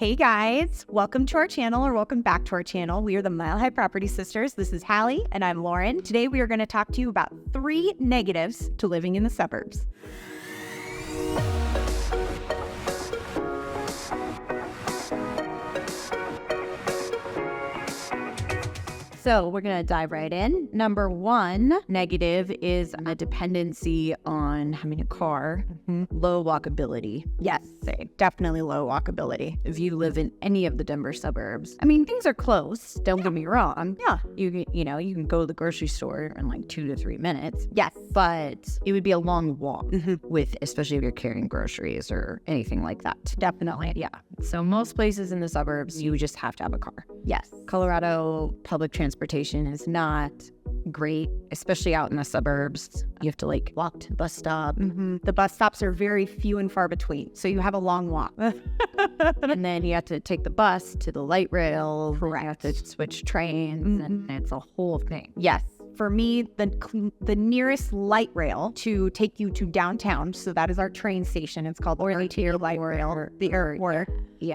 Hey guys, welcome to our channel or welcome back to our channel. We are the Mile High Property Sisters. This is Hallie and I'm Lauren. Today we are going to talk to you about 3 negatives to living in the suburbs. So we're going to dive right in. Number 1 negative is a dependency on having a car. Low walkability. Yes, definitely low walkability. If you live in any of the Denver suburbs, I mean, things are close. Don't get me wrong. Yeah. You can go to the grocery store in like 2 to 3 minutes. Yes. But it would be a long walk especially if you're carrying groceries or anything like that. Definitely. Yeah. So most places in the suburbs, you just have to have a car. Yes. Colorado public transportation is not great, especially out in the suburbs. You have to walk to the bus stop. The bus stops are very few and far between, so you have a long walk. And then you have to take the bus to the light rail. Correct. You have to switch trains, and it's a whole thing. Yes. For me, the nearest light rail to take you to downtown, so that is our train station. It's called RT Light Rail.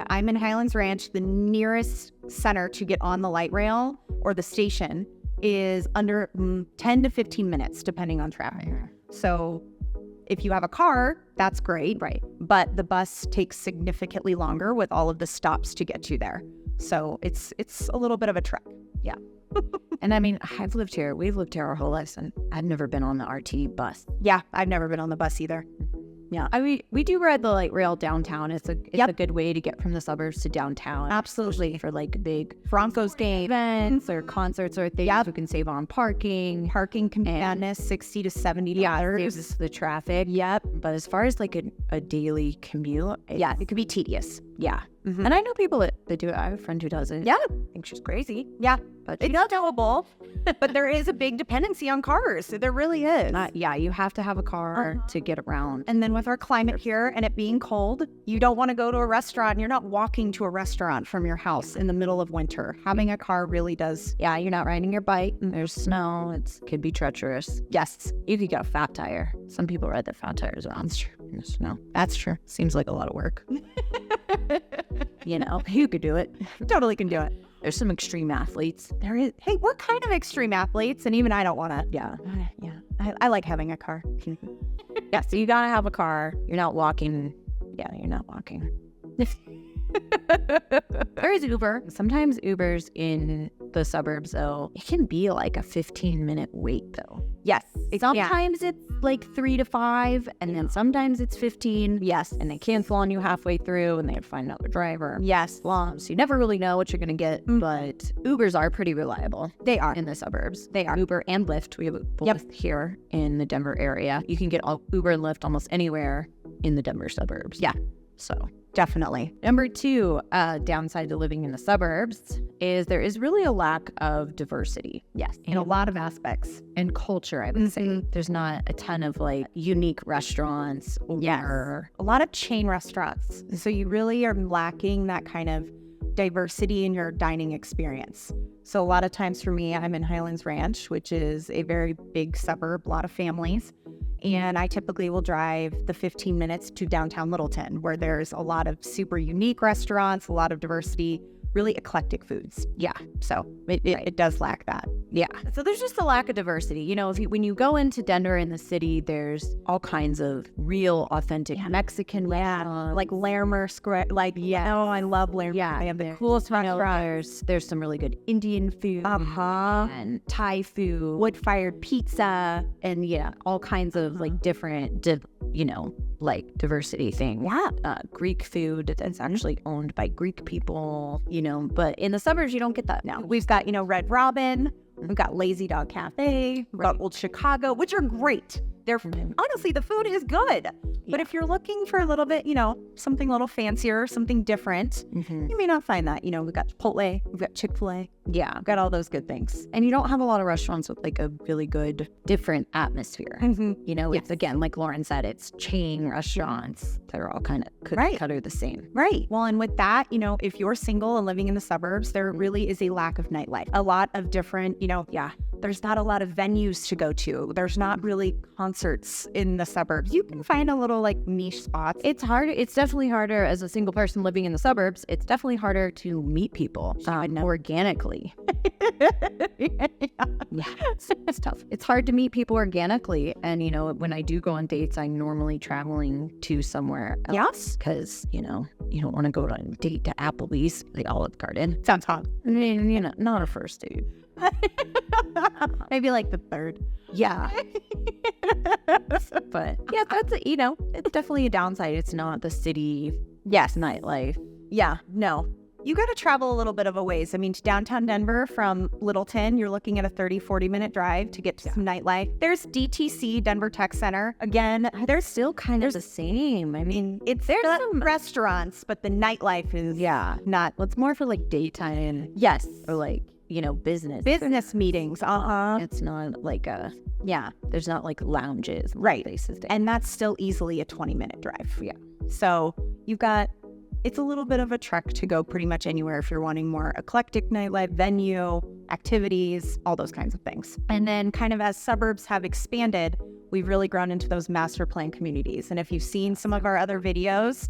I'm in Highlands Ranch. The nearest center to get on the light rail or the station is under 10 to 15 minutes, depending on traffic. So if you have a car, that's great. Right. But the bus takes significantly longer with all of the stops to get you there. So it's a little bit of a trek. Yeah. And I mean, we've lived here our whole lives, and I've never been on the RT bus. Yeah, I've never been on the bus either. Yeah, we do ride the light rail downtown. It's a good way to get from the suburbs to downtown. Absolutely. For big Broncos game events or concerts or things, we can save on parking. Parking can be madness, $60 to $70. Yeah, saves the traffic. Yep. But as far as a daily commute, it could be tedious. Yeah. And I know people that do it. I have a friend who does it. Yeah. I think she's crazy. Yeah. But it's not doable. But there is a big dependency on cars. There really is. You have to have a car to get around. And then with our climate here and it being cold, you don't want to go to a restaurant. You're not walking to a restaurant from your house in the middle of winter. Having a car really does. Yeah, you're not riding your bike. There's snow. It could be treacherous. Yes. You could get a fat tire. Some people ride their fat tires around in the snow. That's true. Seems like a lot of work. You could do it. Totally can do it. There's some extreme athletes. There is. Hey, what kind of extreme athletes? And even I don't want to. Yeah. I like having a car. Yeah, so you got to have a car. You're not walking. Yeah, you're not walking. There is Uber. Sometimes Ubers in the suburbs, though, it can be like a 15-minute wait, though. Yes. Sometimes it's 3 to 5, and then sometimes it's 15. Yes. And they cancel on you halfway through, and they have to find another driver. Yes. So you never really know what you're going to get, but Ubers are pretty reliable. They are. In the suburbs. They are. Uber and Lyft. We have both here in the Denver area. You can get Uber and Lyft almost anywhere in the Denver suburbs. Yeah. So definitely. Number 2, downside to living in the suburbs is there is really a lack of diversity. Yes. In a lot of aspects. And culture, I would say. There's not a ton of unique restaurants or a lot of chain restaurants. So you really are lacking that kind of diversity in your dining experience. So a lot of times for me, I'm in Highlands Ranch, which is a very big suburb, a lot of families. And I typically will drive the 15 minutes to downtown Littleton, where there's a lot of super unique restaurants, a lot of diversity, really eclectic foods. Yeah. So it does lack that. Yeah. So there's just a lack of diversity. When you go into Denver in the city, there's all kinds of real, authentic Mexican restaurants. Like Larimer Square. Oh, I love Larimer. Yeah. They have the coolest restaurants. There's some really good Indian food. And Thai food. Wood-fired pizza. And all kinds of different, diversity things. Yeah. Greek food that's actually owned by Greek people, but in the suburbs, you don't get that now. We've got, Red Robin. We've got Lazy Dog Cafe. We've got Old Chicago, which are great. Honestly, the food is good. But if you're looking for a little bit, something a little fancier, something different, you may not find that. We've got Chipotle, we've got Chick-fil-A. Yeah, we've got all those good things. And you don't have a lot of restaurants with a really good, different atmosphere. It's, again, like Lauren said, it's chain restaurants. They're all kind of cookie cutter the same. Right. Well, and with that, if you're single and living in the suburbs, there really is a lack of nightlife. A lot of different, There's not a lot of venues to go to. There's not really concerts in the suburbs. You can find a little like niche spots. It's hard. It's definitely harder as a single person living in the suburbs. It's definitely harder to meet people organically. Yeah, it's tough. It's hard to meet people organically. And, you know, when I do go on dates, I'm normally traveling to somewhere else. Yes. Because, you know, you don't want to go on a date to Applebee's, the Olive Garden. Sounds hot. I mean, you know, not a first date. Maybe like the third. Yeah. But yeah, that's, you know, it's definitely a downside. It's not the city nightlife. Yeah, no. You got to travel a little bit of a ways. I mean, to downtown Denver from Littleton, you're looking at a 30-40 minute drive to get to some nightlife. There's DTC, Denver Tech Center. Again, They're still kind of the same. I mean, there's some restaurants, but the nightlife is not. well, it's more for like daytime. Yes. Or like, you know, business Meetings. It's not like there's not like lounges, right? Places and that's still easily a 20-minute drive. Yeah. So it's a little bit of a trek to go pretty much anywhere if you're wanting more eclectic nightlife, venue, activities, all those kinds of things. And then kind of as suburbs have expanded, we've really grown into those master plan communities. And if you've seen some of our other videos,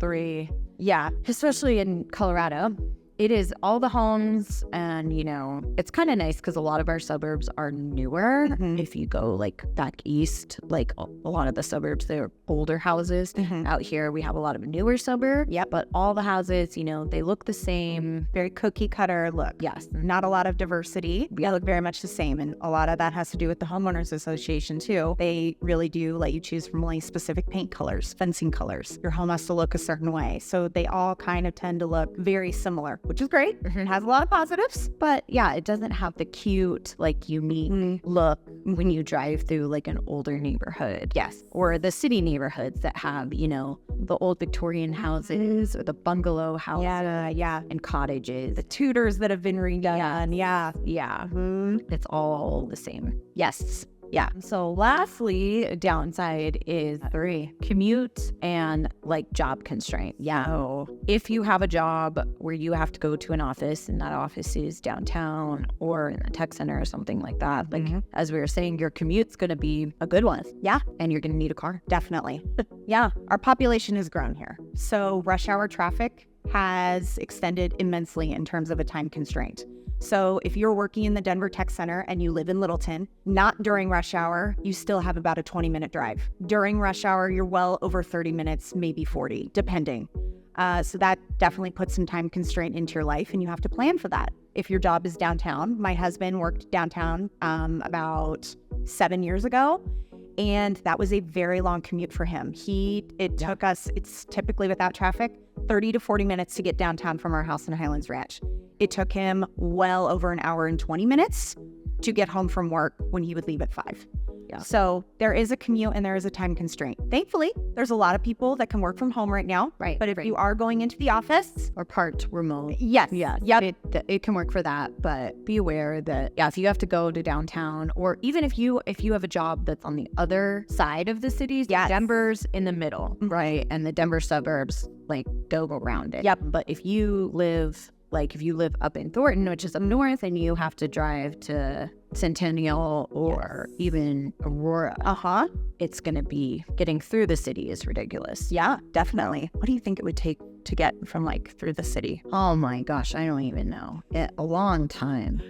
especially in Colorado, it is all the homes, and, you know, it's kind of nice because a lot of our suburbs are newer. Mm-hmm. If you go like back east, like a lot of the suburbs, they're older houses. Mm-hmm. Out here, we have a lot of newer suburbs. Yep. But all the houses, you know, they look the same. Very cookie cutter look. Yes. Not a lot of diversity. They look very much the same. And a lot of that has to do with the homeowners association too. They really do let you choose from only specific paint colors, fencing colors. Your home has to look a certain way. So they all kind of tend to look very similar, which is great. It has a lot of positives. But yeah, it doesn't have the cute, like, unique look when you drive through like an older neighborhood. Yes. Or the city neighborhoods that have, you know, the old Victorian houses or the bungalow houses. Yeah. And cottages. The Tudors that have been redone. Yeah. It's all the same. Yes. Yeah. So lastly, a downside is 3, commute and like job constraints. Yeah. So if you have a job where you have to go to an office and that office is downtown or in a tech center or something like that, like as we were saying, your commute's going to be a good one. Yeah. And you're going to need a car. Definitely. Yeah. Our population has grown here. So rush hour traffic has extended immensely in terms of a time constraint. So if you're working in the Denver Tech Center and you live in Littleton, not during rush hour, you still have about a 20-minute drive. During rush hour, you're well over 30 minutes, maybe 40, depending. So that definitely puts some time constraint into your life, and you have to plan for that. If your job is downtown, my husband worked downtown about 7 years ago, and that was a very long commute for him. It took us, it's typically without traffic, 30 to 40 minutes to get downtown from our house in Highlands Ranch. It took him well over an hour and 20 minutes to get home from work when he would leave at 5. Yeah. So there is a commute and there is a time constraint. Thankfully, there's a lot of people that can work from home right now. Right. But if you are going into the office or part remote. Yes. Yeah. Yep. It can work for that, but be aware that if you have to go to downtown, or even if you have a job that's on the other side of the cities, Denver's in the middle, right? And the Denver suburbs like go around it. Yep. But if you live up in Thornton, which is up north, and you have to drive to Centennial or even Aurora, it's going to be getting through the city is ridiculous. Yeah, definitely. What do you think it would take to get from like through the city? Oh my gosh, I don't even know. A long time.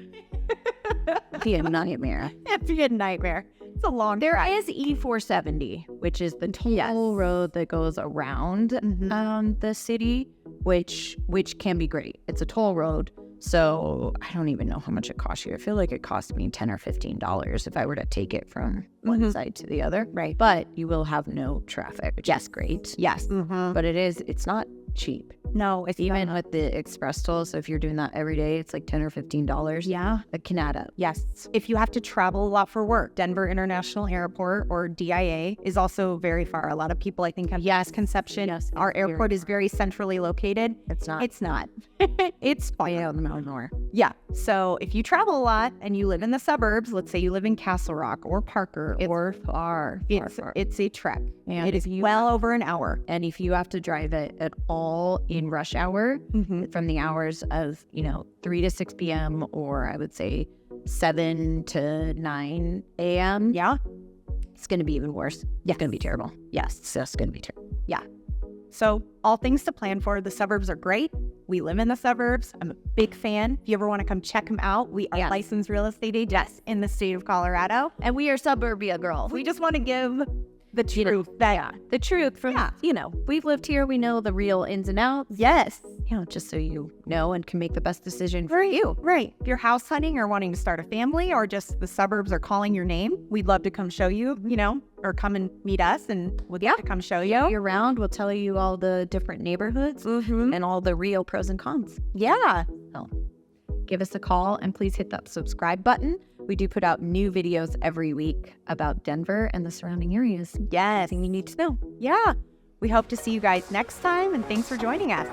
It'd be a nightmare. It'd be a nightmare. It's a long There drive. is E470, which is the toll road that goes around the city, which can be great. It's a toll road. So I don't even know how much it costs you. I feel like it cost me $10 or $15 if I were to take it from one side to the other. Right. But you will have no traffic, which is great. Yes. But it's not cheap. No, it's Even with the express toll. So if you're doing that every day, it's like $10 or $15. Yeah. It can add up. Yes. If you have to travel a lot for work, Denver International Airport, or DIA, is also very far. A lot of people, I think, have misconception. Yes. Our airport is very centrally located. It's not. It's not. It's far. Way out in the middle of nowhere. Yeah. So if you travel a lot and you live in the suburbs, let's say you live in Castle Rock or Parker, or far. It's a trek. And it is well over an hour. And if you have to drive it at all in rush hour, from the hours of 3 to 6 p.m. or I would say 7 to 9 a.m. Yeah. It's going to be even worse. Yeah. It's going to be terrible. Yes. It's just going to be terrible. Yeah. So all things to plan for. The suburbs are great. We live in the suburbs. I'm a big fan. If you ever want to come check them out, we are licensed real estate agents in the state of Colorado. And we are suburbia girls. We just want to give the truth. The truth from, we've lived here. We know the real ins and outs. Yes. Just so you know and can make the best decision for you. Right. If you're house hunting or wanting to start a family or just the suburbs are calling your name, we'd love to come show you, or come and meet us and we'd love to come show you. You're around. We'll tell you all the different neighborhoods and all the real pros and cons. Yeah. So give us a call and please hit that subscribe button. We do put out new videos every week about Denver and the surrounding areas. Yes. Anything you need to know. Yeah. We hope to see you guys next time and thanks for joining us.